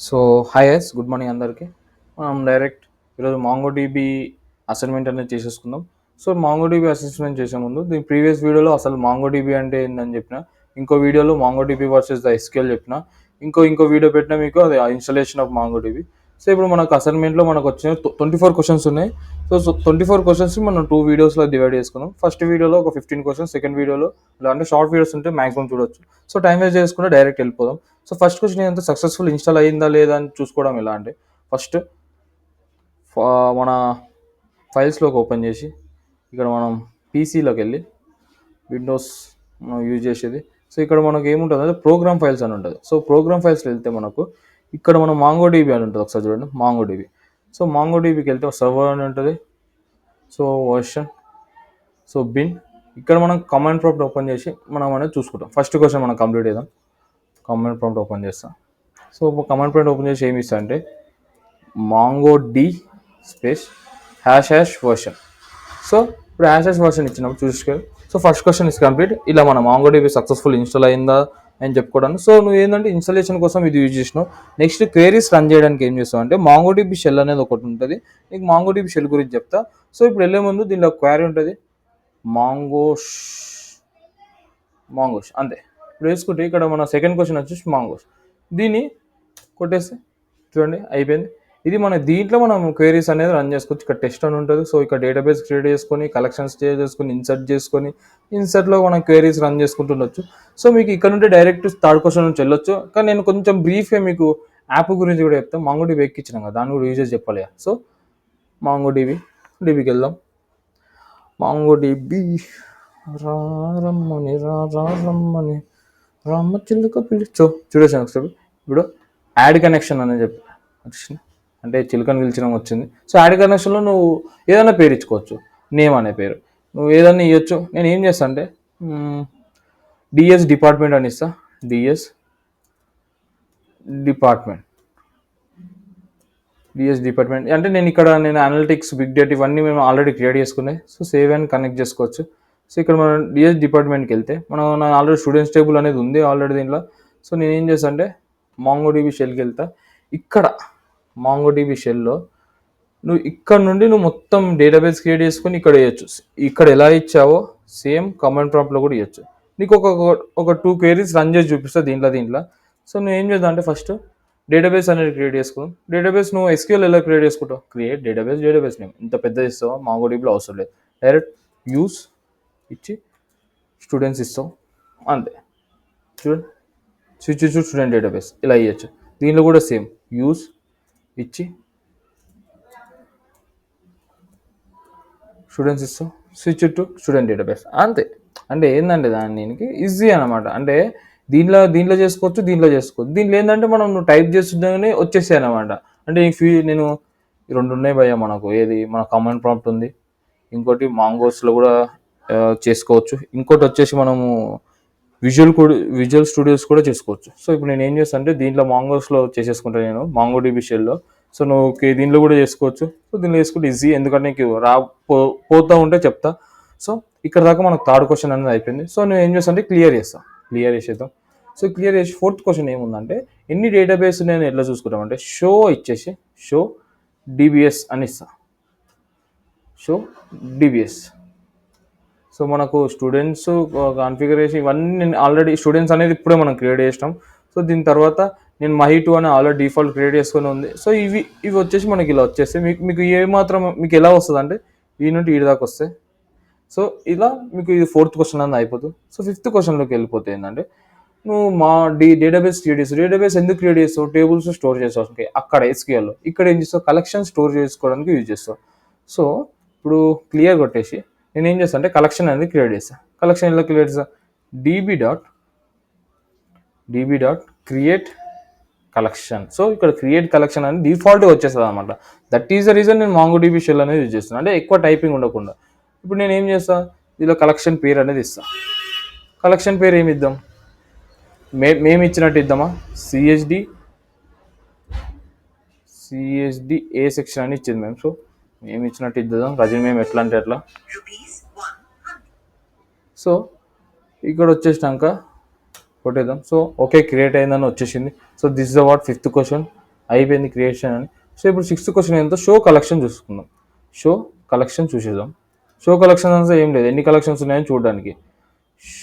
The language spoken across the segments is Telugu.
సో హాయ్ ఎస్ గుడ్ మార్నింగ్ అందరికీ. మనం డైరెక్ట్ ఈరోజు మాంగో డీబీ అసైన్మెంట్ అనేది చేసేసుకుందాం. సో మాంగో డీబీ అసెస్మెంట్ చేసే ముందు దీని ప్రీవియస్ వీడియోలో అసలు మాంగో డీబీ అంటే ఏందని చెప్పిన, ఇంకో వీడియోలో MongoDB versus the SQL చెప్పిన, ఇంకో వీడియో పెట్టినా మీకు అది installation of MongoDB. So ఇప్పుడు మనకు అసైన్మెంట్లో మనకు వచ్చిన 24 క్వశ్చన్స్ ఉన్నాయి. సో 24 క్వశ్చన్స్ మనం 2 వీడియోస్లో డివైడ్ చేసుకున్నాం. ఫస్ట్ వీడియోలో ఒక 15 క్వశ్చన్స్, సెకండ్ వీడియోలో అంటే షార్ట్ వీడియోస్ ఉంటే మాక్సిమం చూడొచ్చు. సో టైం వేస్ట్ చేసుకుంటే డైరెక్ట్ వెళ్ళిపోదాం. సో ఫస్ట్ క్వశ్చన్ ఏంటంటే సక్సెస్ఫుల్ ఇన్స్టాల్ అయిందా లేదా అని చూసుకోవడం ఎలా అంటే, ఫస్ట్ మన ఫైల్స్లోకి ఓపెన్ చేసి ఇక్కడ మనం పీసీలోకి వెళ్ళి విండోస్ మనం యూజ్ చేసేది. సో ఇక్కడ మనకు ఏముంటుంది అంటే ప్రోగ్రామ్ ఫైల్స్ అని ఉంటుంది. సో ప్రోగ్రామ్ ఫైల్స్కి వెళ్తే మనకు ఇక్కడ మనం మాంగో డీబీ అని ఉంటుంది. ఒకసారి చూడండి మాంగో డీబీ. సో మాంగో డీబీకి వెళ్తే సర్వర్ అని ఉంటుంది. So version, so bin. ఇక్కడ మనం కమాండ్ ప్రాంప్ట్ ఓపెన్ చేసి మనం అనేది చూసుకుంటాం. ఫస్ట్ క్వశ్చన్ మనం కంప్లీట్ చేద్దాం. కమాండ్ ప్రాంప్ట్ ఓపెన్ చేస్తాం. సో కమాండ్ ప్రాంప్ట్ ఓపెన్ చేసి ఏమి ఇస్తా అంటే mongod space hash version. So ఇప్పుడు హ్యాష్ వర్షన్ ఇచ్చినప్పుడు చూసుకో. So first question is complete. ఇలా మన మాంగో డీబీ సక్సెస్ఫుల్ ఇన్స్టాల్ అయిందా అని చెప్పుకోవడానికి. సో నువ్వు ఏంటంటే ఇన్స్టాలేషన్ కోసం ఇది యూజ్ చేసినావు. నెక్స్ట్ క్వేరీస్ రన్ చేయడానికి ఏం చేస్తావు అంటే మాంగో డీబీ షెల్ అనేది ఒకటి ఉంటుంది. నీకు మాంగో డీబీ షెల్ గురించి చెప్తా. సో ఇప్పుడు వెళ్ళే ముందు దీనిలో క్వైరీ ఉంటుంది మాంగోష్ అంతే. ఇప్పుడు వేసుకుంటే ఇక్కడ మన సెకండ్ క్వశ్చన్ వచ్చేసి మాంగోస్. దీన్ని కొట్టేస్తే చూడండి అయిపోయింది. ఇది మన దీంట్లో మనం క్వేరీస్ అనేది రన్ చేసుకోవచ్చు. ఇక్కడ టెస్ట్ అని ఉంటుంది. సో ఇక్కడ డేటాబేస్ క్రియేట్ చేసుకొని కలెక్షన్స్ చేసుకొని ఇన్సర్ట్లో మనం క్వేరీస్ రన్ చేసుకుంటుండొచ్చు. సో మీకు ఇక్కడ నుండి డైరెక్ట్ థర్డ్ క్వశ్చన్ నుంచి వెళ్ళొచ్చు. కానీ నేను కొంచెం బ్రీఫ్గా మీకు యాప్ గురించి కూడా చెప్తాను. మాంగో డీబీ ఎక్కించినాం కదా, దాన్ని కూడా యూజెస్ చెప్పాలి. సో మాంగో డీబీకి వెళ్దాం. మాంగో డీబీ రమ్మని రామ్మ చిలుక పిలిచో చూడేసాను ఒకసారి. ఇప్పుడు యాడ్ కనెక్షన్ అనేది చెప్పి వచ్చింది, అంటే చిలుకని పిలిచడం వచ్చింది. సో యాడ్ కనెక్షన్లో నువ్వు ఏదైనా పేరు ఇచ్చుకోవచ్చు. నేమ్ అనే పేరు నువ్వు ఏదైనా ఇవ్వచ్చు. నేను ఏం చేస్తా అంటే డిఎస్ డిపార్ట్మెంట్ అని ఇస్తా. డిఎస్ డిపార్ట్మెంట్ అంటే నేను అనలిటిక్స్, బిగ్ డేటా ఇవన్నీ మేము ఆల్రెడీ క్రియేట్ చేసుకున్నాయి. సో సేవ్ అండ్ కనెక్ట్ చేసుకోవచ్చు. సో ఇక్కడ మనం డిఎస్ డిపార్ట్మెంట్కి వెళ్తే నా ఆల్రెడీ స్టూడెంట్స్ టేబుల్ అనేది ఉంది ఆల్రెడీ దీంట్లో. సో నేను ఏం చేస్తా అంటే మాంగో డీబీ షెల్కి వెళ్తా. ఇక్కడ మాంగో డీబీ షెల్లో నువ్వు ఇక్కడ నుండి మొత్తం డేటాబేస్ క్రియేట్ చేసుకుని ఇక్కడ వేయచ్చు. ఇక్కడ ఎలా ఇచ్చావో సేమ్ కమాండ్ ప్రాంప్ట్లో కూడా ఇవ్వచ్చు. నీకు ఒక 2 క్వేరీస్ రన్ చేసి చూపిస్తా దీంట్లో. సో నువ్వు ఏం చేద్దాం అంటే ఫస్ట్ డేటాబేస్ అనేది క్రియేట్ చేసుకుందాం. డేటాబేస్ నువ్వు ఎస్క్యూఎల్ ఎలా క్రియేట్ చేసుకుంటావు? Create database name. ఇంత పెద్దది ఇస్తావా? మాంగో డీబీలో అవసరం లేదు. డైరెక్ట్ యూస్ ఇచ్చి స్టూడెంట్స్ ఇస్తాం అంతే. చూడండి స్విచ్ టు స్టూడెంట్ డేటాబేస్ ఇలా ఇవ్వచ్చు. దీనిలో కూడా సేమ్ యూస్ ఇచ్చి స్టూడెంట్స్ ఇస్తాం, స్విచ్ టు స్టూడెంట్ డేటాబేస్ అంతే. అంటే ఏంటంటే దీనికి ఈజీ అనమాట. అంటే దీంట్లో చేసుకోవచ్చు, దీంట్లో ఏంటంటే మనం నువ్వు టైప్ చేస్తుండగానే వచ్చేసాయి అనమాట. అంటే నేను 2 ఉన్నాయి భయ్యా మనకు. ఏది మన కమాండ్ ప్రాంప్ట్ ఉంది, ఇంకోటి మాంగోస్లో కూడా చేసుకోవచ్చు. ఇంకోటి వచ్చేసి మనము విజువల్ స్టూడియోస్ కూడా చేసుకోవచ్చు. సో ఇప్పుడు నేను ఏం చేస్తాను అంటే దీంట్లో మాంగోస్లో చేసేసుకుంటాను నేను మాంగో డీబీ షెల్లో. సో నువ్వు దీంట్లో కూడా చేసుకోవచ్చు. సో దీనిలో చేసుకుంటే ఈజీ, ఎందుకంటే నీకు పోతూ ఉంటే చెప్తా. సో ఇక్కడ దాకా మనకు థర్డ్ క్వశ్చన్ అనేది అయిపోయింది. సో నేను ఏం చేస్తాను అంటే క్లియర్ చేసేద్దాం. సో క్లియర్ చేసి ఫోర్త్ క్వశ్చన్ ఏముందంటే ఎన్ని డేటాబేస్ నేను ఎట్లా చూసుకుంటామంటే షో ఇచ్చేసి షో డిబిఎస్ అని ఇస్తా. Show DBS. సో మనకు స్టూడెంట్స్ కాన్ఫిగరేషన్ ఇవన్నీ నేను ఆల్రెడీ స్టూడెంట్స్ అనేది ఇప్పుడే మనం క్రియేట్ చేసినాం. సో దీని తర్వాత నేను మహి2 అని ఆల్రెడీ డిఫాల్ట్ క్రియేట్ చేసుకొని ఉంది. సో ఇవి వచ్చేసి మనకి ఇలా వచ్చేస్తే మీకు ఏమాత్రం మీకు ఎలా వస్తుంది అంటే ఈ నుండి ఈ దాకా వస్తాయి. సో ఇలా మీకు ఇది ఫోర్త్ క్వశ్చన్ అనేది అయిపోతుంది. సో ఫిఫ్త్ క్వశ్చన్లోకి వెళ్ళిపోతే ఏంటంటే నువ్వు మా డేటాబేస్ డేటాబేస్ ఎందుకు క్రియేట్ చేస్తావు? టేబుల్స్ స్టోర్ చేస్తావు. ఓకే, అక్కడ ఎస్క్యూఎల్లో. ఇక్కడ ఏం చేస్తావు? కలెక్షన్ స్టోర్ చేసుకోవడానికి యూజ్ చేస్తావు. సో ఇప్పుడు క్లియర్ కొట్టేసి నేను ఏం చేస్తాను అంటే కలెక్షన్ అనేది క్రియేట్ చేస్తాను. కలెక్షన్ ఎలా క్రియేట్ చేస్తా? DB dot create collection. So ఇక్కడ క్రియేట్ కలెక్షన్ అనేది డిఫాల్ట్గా వచ్చేస్తుంది అనమాట. దట్ ఈస్ ద రీజన్ నేను మాంగో డీబీ షెల్ అనేది యూజ్ చేస్తాను. అంటే ఎక్కువ టైపింగ్ ఉండకుండా. ఇప్పుడు నేను ఏం చేస్తా, దీనిలో కలెక్షన్ పేరు అనేది ఇస్తాను. కలెక్షన్ పేరు ఏమి ఇద్దాం? మేము ఇచ్చినట్టు ఇద్దామా? సిహెచ్డి ఏ సెక్షన్ అని ఇచ్చింది మేము. సో మేము ఇచ్చినట్టు ఇద్దాం. రజని మేము ఎట్లా అంటే అట్లా. సో ఇక్కడ వచ్చేసినాక కొట్టేద్దాం. సో ఓకే క్రియేట్ అయిందని వచ్చేసింది. So this is the what fifth question. అయిపోయింది క్రియేషన్ అని. సో ఇప్పుడు 6th క్వశ్చన్ ఏంటో షో కలెక్షన్ చూసుకుందాం. షో కలెక్షన్ చూసేద్దాం. షో కలెక్షన్ అంటే ఏం లేదు, ఎన్ని కలెక్షన్స్ ఉన్నాయని చూడడానికి.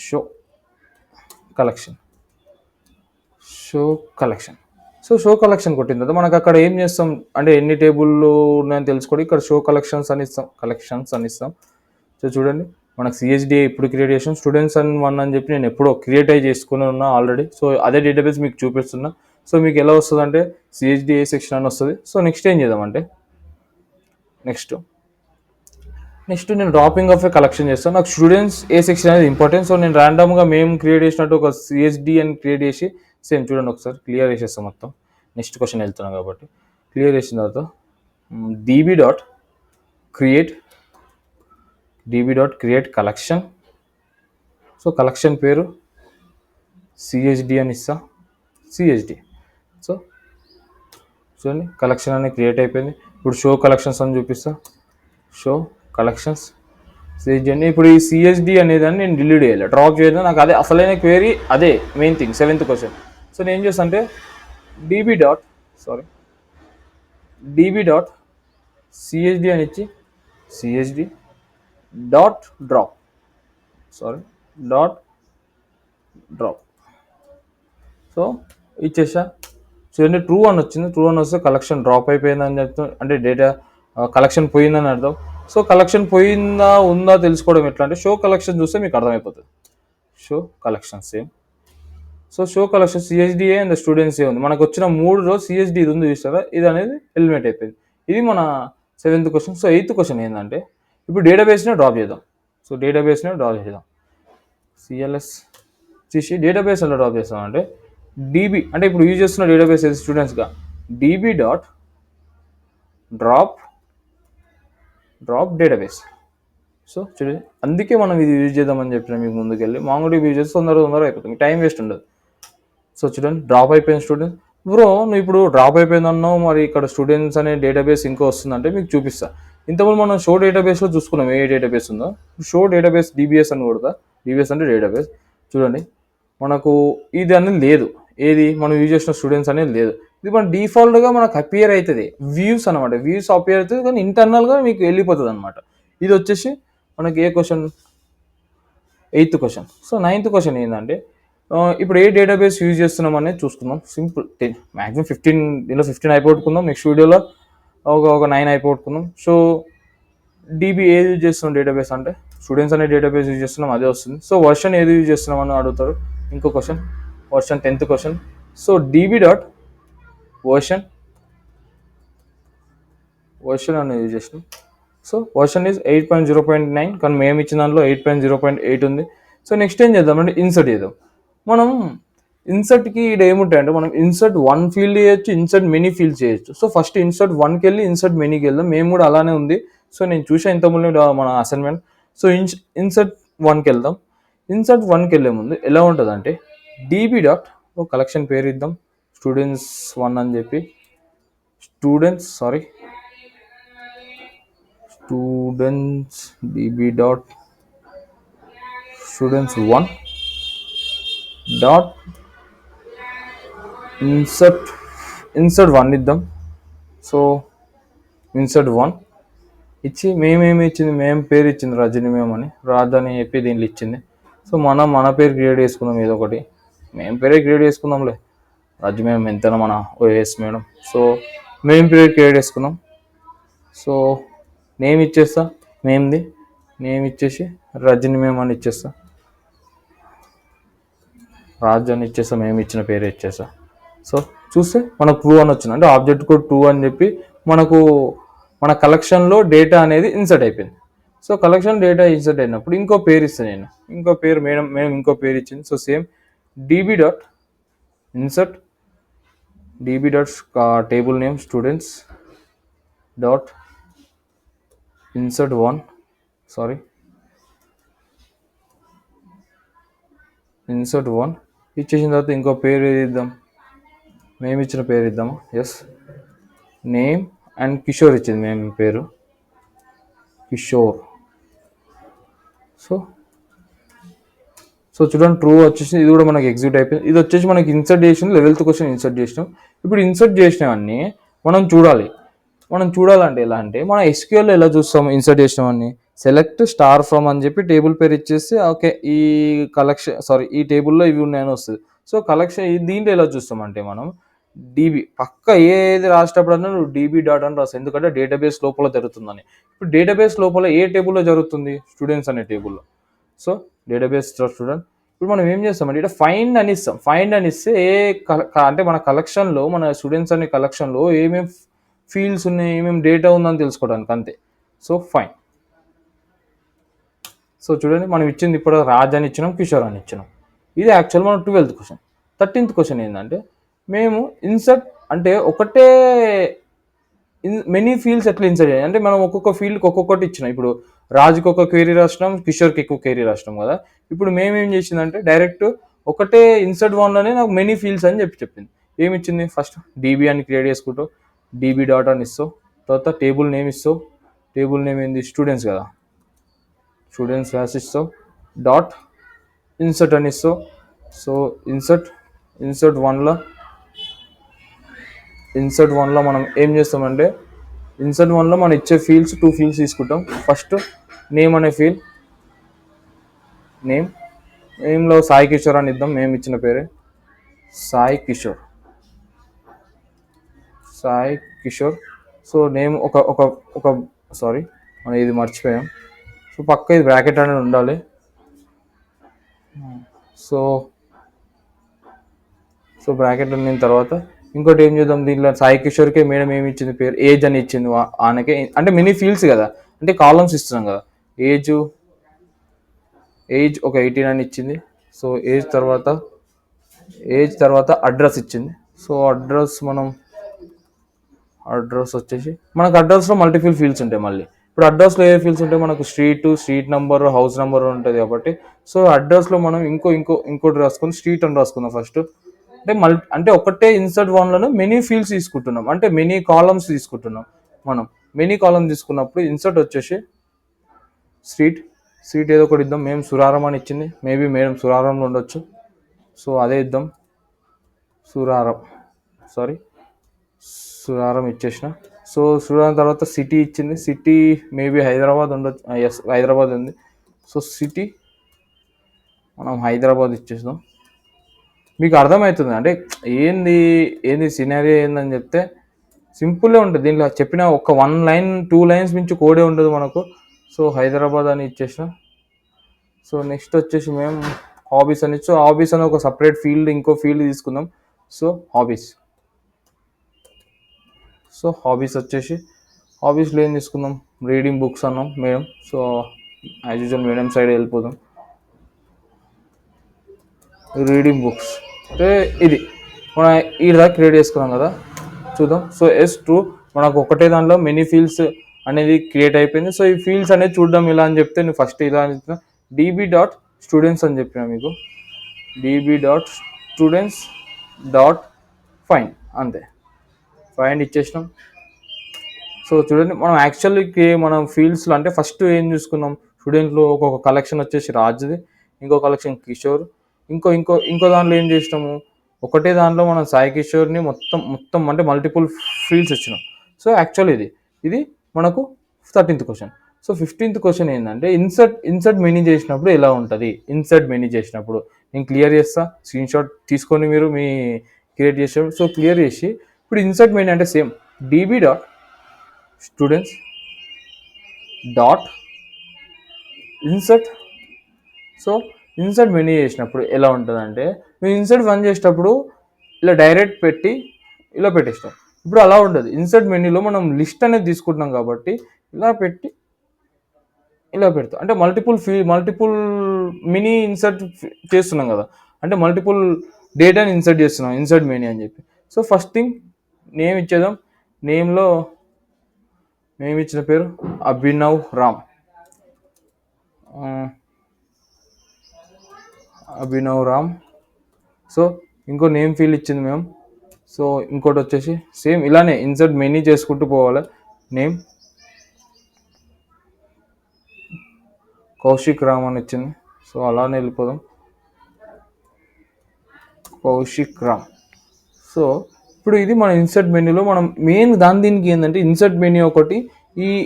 Show collection, show collection. So show collection కొట్టిన తర్వాత మనకు అక్కడ ఏం చేస్తాం అంటే ఎన్ని టేబుల్లో ఉన్నాయని తెలుసుకోండి. ఇక్కడ షో కలెక్షన్స్ అని ఇస్తాం. సో చూడండి, మనకు సిహెచ్డి ఇప్పుడు క్రియేట్ చేసాం. స్టూడెంట్స్ అని 1 అని చెప్పి నేను ఎప్పుడో క్రియేట్ అయ్యి చేసుకుని ఉన్నా ఆల్రెడీ. సో అదే డేటాబేస్ మీకు చూపిస్తున్నా. సో మీకు ఎలా వస్తుంది అంటే సిహెచ్డిఏ సెక్షన్ అని వస్తుంది. సో నెక్స్ట్ ఏం చేద్దామంటే నెక్స్ట్ నేను డ్రాపింగ్ ఆఫ్ ఏ కలెక్షన్ చేస్తాను. నాకు స్టూడెంట్స్ ఏ సెక్షన్ అనేది ఇంపార్టెంట్. సో నేను ర్యాండమ్గా మేము క్రియేట్ చేసినట్టు ఒక సిహెచ్డి అని క్రియేట్ చేసి సేమ్ చూడండి ఒకసారి క్లియర్ చేసేస్తాం మొత్తం. నెక్స్ట్ క్వశ్చన్ వెళ్తున్నాం కాబట్టి క్లియర్ చేసిన తర్వాత db dot create collection. So collection పేరు సిహెచ్డి అని ఇస్తా, సిహెచ్డి. సో చూడండి కలెక్షన్ అనేది క్రియేట్ అయిపోయింది. ఇప్పుడు షో కలెక్షన్స్ అని చూపిస్తా. షో కలెక్షన్స్ సిహెచ్డి అని. ఇప్పుడు ఈ సిహెచ్డి అనేది అని నేను డిలీట్ చేయాలి, డ్రాప్ చేయాలి. నాకు అదే అసలైన క్వేరీ, అదే main thing 7th question. So నేను ఏం చేస్తాను అంటే db డాట్ సిహెచ్డి అని ఇచ్చి సిహెచ్డి డాట్ డ్రాప్ సో ఇచ్చేసా. చూడండి ట్రూ అని వచ్చింది. ట్రూ అని వస్తే కలెక్షన్ డ్రాప్ అయిపోయిందని చెప్తాం, అంటే డేటా కలెక్షన్ పోయిందని అర్థం. సో కలెక్షన్ పోయిందా ఉందా తెలుసుకోవడం ఎట్లా అంటే షో కలెక్షన్ చూస్తే మీకు అర్థమైపోతుంది. Show collection same. So show collection CHDA and students ఉంది. మనకు వచ్చిన 3 రోజు సిహెచ్డి ఇది ఉంది చూస్తారా, ఇది అనేది ఎలిమినేట్ అయిపోయింది. ఇది మన 7th question. So 8th question ఏంటంటే ఇప్పుడు డేటాబేస్ని డ్రాప్ చేద్దాం. సో డేటాబేస్ని డ్రాప్ చేద్దాం. సిఎల్ఎస్ చేసి డేటాబేస్ ఎలా డ్రాప్ చేస్తామంటే డీబీ, అంటే ఇప్పుడు యూజ్ చేస్తున్న డేటాబేస్ ఏది స్టూడెంట్స్గా, DB dot drop database. So చూడండి అందుకే మనం ఇది యూజ్ చేద్దామని చెప్పిన మీకు ముందుకెళ్ళి మాంగోడీబీ యూజ్ చేస్తే తొందరగా అయిపోతుంది, టైం వేస్ట్ ఉండదు. సో చూడండి డ్రాప్ అయిపోయింది స్టూడెంట్స్. బ్రో నువ్వు ఇప్పుడు డ్రాప్ అయిపోయింది అన్నావు, మరి ఇక్కడ స్టూడెంట్స్ అనే డేటాబేస్ ఇంకో వస్తుందంటే మీకు చూపిస్తా. ఇంతకుముందు మనం షో డేటాబేస్లో చూసుకున్నాం ఏ డేటాబేస్ ఉందో. షో డేటాబేస్ డిబిఎస్ అని కొడతా. డిబిఎస్ అంటే డేటాబేస్. చూడండి మనకు ఇది అనేది లేదు, ఏది మనం యూజ్ చేసిన స్టూడెంట్స్ అనేది లేదు. ఇది మన డిఫాల్ట్గా మనకు అపియర్ అవుతుంది వ్యూస్ అనమాట. వ్యూస్ అపియర్ అవుతుంది కానీ ఇంటర్నల్గా మీకు వెళ్ళిపోతుంది అనమాట. ఇది వచ్చేసి మనకి ఏ question, 8th question. So 9th question ఏంటంటే ఇప్పుడు ఏ డేటాబేస్ యూజ్ చేస్తున్నాం అనేది చూసుకుందాం. Simple, maximum 15 అయిపోగొట్టుకుందాం. నెక్స్ట్ వీడియోలో ఒక 9 అయిపోగొట్టుకుందాం. సో డీబీ ఏది యూజ్ చేస్తున్నాం డేటాబేస్ అంటే స్టూడెంట్స్ అనే డేటాబేస్ యూజ్ చేస్తున్నాం, అదే వస్తుంది. సో వర్షన్ ఏది యూజ్ చేస్తున్నాం అని అడుగుతారు. ఇంకో question version 10th question. So DB dot version అనేది యూజ్ చేసినాం. సో వర్షన్ ఈజ్ 8.0.9 కానీ మేము ఇచ్చిన దాంట్లో 8.0.8 ఉంది. సో నెక్స్ట్ ఏం చేద్దామంటే ఇన్సర్ట్ చేద్దాం. మనం ఇన్సర్ట్కి ఇక్కడ ఏముంటాయంటే మనం ఇన్సర్ట్ 1 ఫీల్డ్ చేయొచ్చు, ఇన్సర్ట్ మెనీ ఫీల్డ్ చేయొచ్చు. సో ఫస్ట్ ఇన్సర్ట్ 1కి వెళ్ళి ఇన్సర్ట్ మెనీకి వెళ్దాం. మేము కూడా అలానే ఉంది. సో నేను చూసా ఇంతకుముందు మన అసైన్మెంట్. సో ఇన్సర్ట్ 1కి వెళ్దాం. ఇన్సర్ట్ 1కి వెళ్ళే ముందు ఎలా ఉంటుంది అంటే డీబీ డాట్ ఒక కలెక్షన్ పేరు ఇద్దాం, స్టూడెంట్స్ 1 అని చెప్పి. Students DB dot students 1 dot insert 1 ఇద్దాం. సో ఇన్సర్ట్ 1 ఇచ్చి మేమేమి ఇచ్చింది, మేము పేరు ఇచ్చింది రజని అని చెప్పి దీంట్లో ఇచ్చింది. సో మన పేరు క్రియేట్ చేసుకుందాం, ఏదో ఒకటి మేము పేరే క్రియేట్ చేసుకుందాంలే. రజి మేము ఎంతైనా మన ఓఎస్ మేడం. సో మేము పేరు క్రియేట్ చేసుకుందాం. సో నేమ్ ఇచ్చేస్తా, నేమ్ ఇచ్చేసి రజని అని ఇచ్చేస్తా, రాజు అని ఇచ్చేస్తా, మేము ఇచ్చిన పేరు ఇచ్చేస్తా. సో చూస్తే మనకు ట్రూ అని వచ్చింది, అంటే ఆబ్జెక్ట్ కోడ్ ట్రూ అని చెప్పి మనకు మన కలెక్షన్లో డేటా అనేది ఇన్సర్ట్ అయిపోయింది. సో కలెక్షన్ డేటా ఇన్సర్ట్ అయినప్పుడు ఇంకో పేరు ఇస్తాను నేను, ఇంకో పేరు మేడం ఇంకో పేరు ఇచ్చింది. So same DB dot insert DB dot table name students dot insert 1 ఇచ్చేసిన తర్వాత ఇంకో పేరు ఏది ఇద్దాం, మేము ఇచ్చిన పేరు ఇద్దామా. ఎస్, నేమ్ అండ్ కిషోర్ ఇచ్చింది మేము పేరు కిషోర్. సో సో చూడండి ట్రూ వచ్చేసి ఇది కూడా మనకి ఎగ్జిక్యూట్ అయిపోయింది. ఇది వచ్చేసి మనకి ఇన్సర్ట్ చేసిన 11th క్వశ్చన్ ఇన్సర్ట్ చేసినాం. ఇప్పుడు ఇన్సర్ట్ చేసినవన్నీ మనం చూడాలి. మనం చూడాలంటే ఎలా అంటే మన ఎస్క్యూఎల్లో ఎలా చూస్తాం ఇన్సర్ట్ చేసినవన్నీ సెలెక్ట్ స్టార్ ఫ్రమ్ అని చెప్పి టేబుల్ పేరు ఇచ్చేసి ఓకే ఈ కలెక్షన్ ఈ టేబుల్లో ఇవి ఉన్నాయని వస్తుంది. సో కలెక్షన్ దీంట్లో ఎలా చూస్తామంటే మనం డీబీ పక్క ఏది రాసేటప్పుడన్నా నువ్వు డీబీ డాట్ అని రాస్తావు, ఎందుకంటే డేటాబేస్ లోపల జరుగుతుందని. ఇప్పుడు డేటాబేస్ లోపల ఏ టేబుల్లో జరుగుతుంది, స్టూడెంట్స్ అనే టేబుల్లో. So database student. ఇప్పుడు మనం ఏం చేస్తామంటే ఇక్కడ ఫైండ్ అని ఇస్తాం. ఫైండ్ అని ఇస్తే అంటే మన కలెక్షన్లో మన స్టూడెంట్స్ అనే కలెక్షన్లో ఏమేమి ఫీల్డ్స్ ఉన్నాయి, ఏమేమి డేటా ఉందని తెలుసుకోవడానికి అంతే. So fine. సో చూడండి మనం ఇచ్చింది ఇప్పుడు రాజ్ అని ఇచ్చినాం, కిషోర్ అని ఇచ్చినాం. ఇది యాక్చువల్ మనం 12th క్వశ్చన్. 13th క్వశ్చన్ ఏంటంటే మేము ఇన్సర్ట్ అంటే ఒకటే మెనీ ఫీల్డ్స్ ఎట్లా ఇన్సర్ట్ చేయాలి అంటే మనం ఒక్కొక్క ఫీల్డ్కి ఒక్కొక్కటి ఇచ్చినాం. ఇప్పుడు రాజుకి ఒక క్వెరీ రాసినాం, కిషోర్కి ఎక్కువ క్వెరీ రాసినాం కదా. ఇప్పుడు మేమేం చేసిందంటే డైరెక్ట్ ఒకటే ఇన్సర్ట్ వన్లోనే నాకు మెనీ ఫీల్డ్స్ అని చెప్పింది. ఏమి ఇచ్చింది, ఫస్ట్ డీబీ అని క్రియేట్ చేసుకుంటావు, డీబీ డాట్ అని ఇస్తావు. తర్వాత టేబుల్ నేమ్ ఇస్తావు. టేబుల్ నేమ్ ఏంది, స్టూడెంట్స్ కదా, స్టూడెంట్స్ వ్యాస్ ఇస్తావు. డాట్ ఇన్సర్ట్ అని ఇస్తావు. సో ఇన్సర్ట్ వన్లో మనం ఏం చేస్తామంటే ఇన్సర్ట్ వన్లో మనం ఇచ్చే ఫీల్డ్స్ 2 ఫీల్డ్స్ తీసుకుంటాం. ఫస్ట్ నేమ్ అనే ఫీల్డ్, నేమ్లో సాయి కిషోర్ అని ఇద్దాం. మేము ఇచ్చిన పేరే సాయి కిషోర్. సో నేమ్ ఒక సారీ మనం ఇది మర్చిపోయాం. సో పక్క ఇది బ్రాకెట్ అనేది ఉండాలి. సో బ్రాకెట్ ఉన్న తర్వాత ఇంకోటి ఏం చేద్దాం, దీంట్లో సాయి కిషోర్కే మేడం ఏమి ఇచ్చింది పేరు, ఏజ్ అని ఇచ్చింది. ఆనకే అంటే మెనీ ఫీల్డ్స్ కదా, అంటే కాలమ్స్ ఇస్తున్నాం కదా. ఏజ్ ఒక 18 అని ఇచ్చింది. సో ఏజ్ తర్వాత అడ్రస్ ఇచ్చింది. సో అడ్రస్ వచ్చేసి మనకు అడ్రస్లో మల్టిపుల్ ఫీల్డ్స్ ఉంటాయి. మళ్ళీ ఇప్పుడు అడ్రస్లో ఏ ఫీల్డ్స్ ఉంటాయి, మనకు స్ట్రీట్ నెంబర్, హౌస్ నెంబర్ ఉంటుంది కాబట్టి. సో అడ్రస్లో మనం ఇంకోటి రాసుకొని స్ట్రీట్ అని రాసుకుందాం ఫస్ట్. అంటే ఒకటే ఇన్సర్ట్ వన్లోనే మెనీ ఫీల్డ్స్ తీసుకుంటున్నాం, అంటే మెనీ కాలమ్స్ తీసుకుంటున్నాం. మనం మెనీ కాలమ్స్ తీసుకున్నప్పుడు ఇన్సర్ట్ వచ్చేసి స్ట్రీట్ ఏదో ఒకటి ఇద్దాం. మేము సురారం అని ఇచ్చింది, మేబీ మేడం సురారంలో ఉండొచ్చు. సో అదే ఇద్దాం, సురారం ఇచ్చేసిన. సో సురారం తర్వాత సిటీ ఇచ్చింది, సిటీ మేబీ హైదరాబాద్ ఉండొచ్చు. ఎస్, హైదరాబాద్ ఉంది. సో సిటీ మనం హైదరాబాద్ ఇచ్చేద్దాం. మీకు అర్థమవుతుంది అంటే ఏంది సినారియో ఏందని చెప్తే సింపుల్గా ఉంటుంది. దీంట్లో చెప్పిన ఒక 1 లైన్ 2 లైన్స్ మించి కోడే ఉండదు మనకు. సో హైదరాబాద్ అని ఇచ్చేసిన. సో నెక్స్ట్ వచ్చేసి మేము హాబీస్ అని ఇచ్చు. హాబీస్ అని ఒక సపరేట్ ఫీల్డ్, ఇంకో ఫీల్డ్ తీసుకుందాం. సో హాబీస్ వచ్చేసి హాబీస్లో ఏం తీసుకుందాం, రీడింగ్ బుక్స్ అన్నాం madam. So as usual madam side వెళ్ళిపోదాం. రీడింగ్ బుక్స్ అంటే ఇది మనం ఈ దాకా క్రియేట్ చేసుకున్నాం కదా, చూద్దాం. సో ట్రూ, మనకు ఒకటే దాంట్లో మెనీ ఫీల్డ్స్ అనేది క్రియేట్ అయిపోయింది. సో ఈ ఫీల్డ్స్ అనేది చూడడం ఇలా అని చెప్తే నువ్వు ఫస్ట్ ఇలా అని చెప్తున్నా డీబీ డాట్ స్టూడెంట్స్ అని చెప్పిన మీకు, DB dot students dot find, అంతే. ఫైండ్ ఇచ్చేసినాం. సో చూడండి మనం యాక్చువల్లీ మనం ఫీల్డ్స్లో అంటే ఫస్ట్ ఏం చూసుకున్నాం, స్టూడెంట్లో ఒక్కొక్క కలెక్షన్ వచ్చేసి రాజ్ది, ఇంకో కలెక్షన్ కిషోర్, ఇంకో దాంట్లో ఏం చేసినాము, ఒకటే దాంట్లో మనం సాయి కిషోర్ని మొత్తం అంటే మల్టిపుల్ ఫీల్డ్స్ ఇచ్చినాం. సో యాక్చువల్ ఇది మనకు 13th question. So 15th question ఏంటంటే ఇన్సర్ట్ మెనీ చేసినప్పుడు ఎలా ఉంటుంది. ఇన్సర్ట్ మెనీ చేసినప్పుడు నేను క్లియర్ చేస్తా, స్క్రీన్ షాట్ తీసుకొని మీరు మీ క్రియేట్ చేసేటప్పుడు. సో క్లియర్ చేసి ఇప్పుడు ఇన్సర్ట్ మెనీ అంటే same DB dot students dot insert. So insert many చేసినప్పుడు ఎలా ఉంటుందంటే నువ్వు ఇన్సర్ట్ 1 చేసేటప్పుడు ఇలా డైరెక్ట్ పెట్టి ఇలా పెట్టేస్తాం. ఇప్పుడు అలా ఉండదు. ఇన్సర్ట్ మెనీలో మనం లిస్ట్ అనేది తీసుకుంటున్నాం కాబట్టి ఇలా పెడతాం. అంటే మల్టిపుల్ మినీ ఇన్సర్ట్ చేస్తున్నాం కదా, అంటే మల్టిపుల్ డేటాని ఇన్సర్ట్ చేస్తున్నాం ఇన్సర్ట్ మెనీ అని చెప్పి. సో ఫస్ట్ థింగ్ నేమ్ ఇచ్చేద్దాం. నేమ్లో మేము ఇచ్చిన పేరు అభినవ్ రామ్. సో ఇంకో నేమ్ ఫీల్డ్ ఇచ్చింది మేము. సో ఇంకోటి వచ్చేసి సేమ్ ఇలానే ఇన్సర్ట్ మెనీ చేసుకుంటూ పోవాలి. నేమ్ కౌశిక్ రామ్ అని ఇచ్చింది. సో అలానే వెళ్ళిపోదాం. కౌశిక్ రామ్. సో ఇప్పుడు ఇది మన ఇన్సర్ట్ మెన్యూలో మనం మెయిన్ దీనికి ఏంటంటే ఇన్సర్ట్ మెన్యూ ఒకటి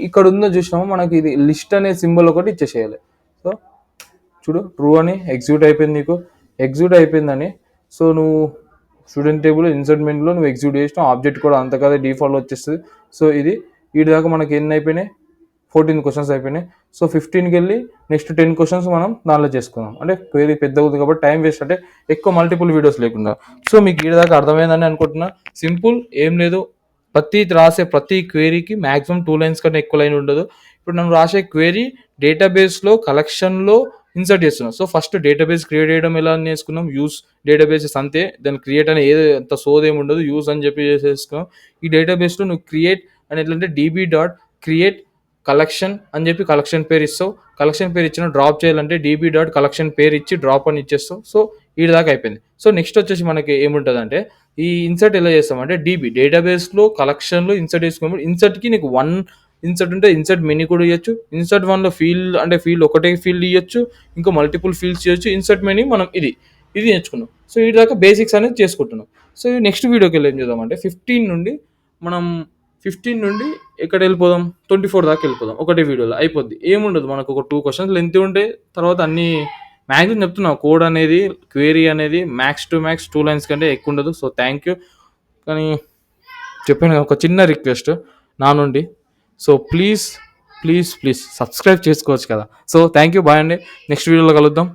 ఇక్కడ ఉందో చూసినామో మనకి ఇది లిస్ట్ అనే సింబల్ ఒకటి ఇచ్చేసేయాలి. సో చూడు ట్రూ అని ఎగ్జిక్యూట్ అయిపోయింది, నీకు ఎగ్జిక్యూట్ అయిపోయిందని. సో నువ్వు స్టూడెంట్ టేబుల్ ఇన్సర్ట్ మెన్యూలో నువ్వు ఎగ్జిక్యూట్ చేసినావు, ఆబ్జెక్ట్ కూడా అంత కదా డిఫాల్ట్ వచ్చేస్తుంది. సో ఇది వీటి దాకా మనకి ఎన్ని అయిపోయినాయి, 14 క్వశ్చన్స్ అయిపోయినాయి. సో 15కి వెళ్ళి నెక్స్ట్ 10 క్వశ్చన్స్ మనం దానిలో చేసుకుందాం. అంటే క్వెరీ పెద్ద అవుతుంది కాబట్టి టైం వేస్ట్, అంటే ఎక్కువ మల్టిపుల్ వీడియోస్ లేకుండా. సో మీకు వీడి దాకా అర్థమైందని అనుకుంటున్నా. సింపుల్, ఏం లేదు. ప్రతి క్వెరీకి మ్యాక్సిమం 2 లైన్స్ కంటే ఎక్కువ లైన్ ఉండదు. ఇప్పుడు మనం రాసే క్వెరీ డేటాబేస్లో కలెక్షన్లో ఇన్సర్ట్ చేస్తున్నాం. సో ఫస్ట్ డేటాబేస్ క్రియేట్ చేయడం ఎలా నేర్చుకున్నాం, యూస్ డేటాబేసెస్ అంతే, దాన్ని క్రియేట్ అని ఏదో అంత సోదేమి ఉండదు, యూస్ అని చెప్పి చేసేసుకున్నాం. ఈ డేటాబేస్లో నువ్వు క్రియేట్ అని ఎట్లంటే db.create కలెక్షన్ అని చెప్పి కలెక్షన్ పేరు ఇస్తావు. కలెక్షన్ పేరు ఇచ్చిన డ్రాప్ చేయాలంటే db.collection పేరు ఇచ్చి డ్రాప్ అని ఇచ్చేస్తావు. సో వీడి దాకా అయిపోయింది. సో నెక్స్ట్ వచ్చేసి మనకి ఏముంటుంది అంటే ఈ ఇన్సర్ట్ ఎలా చేస్తామంటే డేటాబేస్లో కలెక్షన్లో ఇన్సర్ట్ చేసుకున్నప్పుడు ఇన్సర్ట్కి నీకు 1 ఇన్సర్ట్ ఉంటే ఇన్సర్ట్ మెనీ కూడా ఇవ్వచ్చు. ఇన్సర్ట్ 1లో ఫీల్డ్ ఒకటే ఫీల్డ్ ఇవ్వచ్చు, ఇంకా మల్టిపుల్ ఫీల్డ్స్ ఇవ్వచ్చు. ఇన్సర్ట్ మెనీ మనం ఇది నేర్చుకున్నాం. సో వీటి దాకా బేసిక్స్ అనేది చేసుకుంటున్నాం. సో నెక్స్ట్ వీడియోకి వెళ్ళి ఏం చేద్దామంటే 15 నుండి ఎక్కడ వెళ్ళిపోదాం, 24 దాకా వెళ్ళిపోదాం. ఒకటే వీడియోలో అయిపోద్ది, ఏముండదు. మనకు ఒక 2 క్వశ్చన్స్ లెంత్ ఉంటే తర్వాత అన్ని మ్యాక్సిమం చెప్తున్నా. కోడ్ అనేది క్వేరీ అనేది మ్యాక్స్ 2 లైన్స్ కంటే ఎక్కువ ఉండదు. So thank you. కానీ చెప్పాను ఒక చిన్న రిక్వెస్ట్ నా నుండి. సో ప్లీజ్ సబ్స్క్రైబ్ చేసుకోవచ్చు కదా. సో థ్యాంక్ యూ, బాయ్ అండి. నెక్స్ట్ వీడియోలో కలుద్దాం.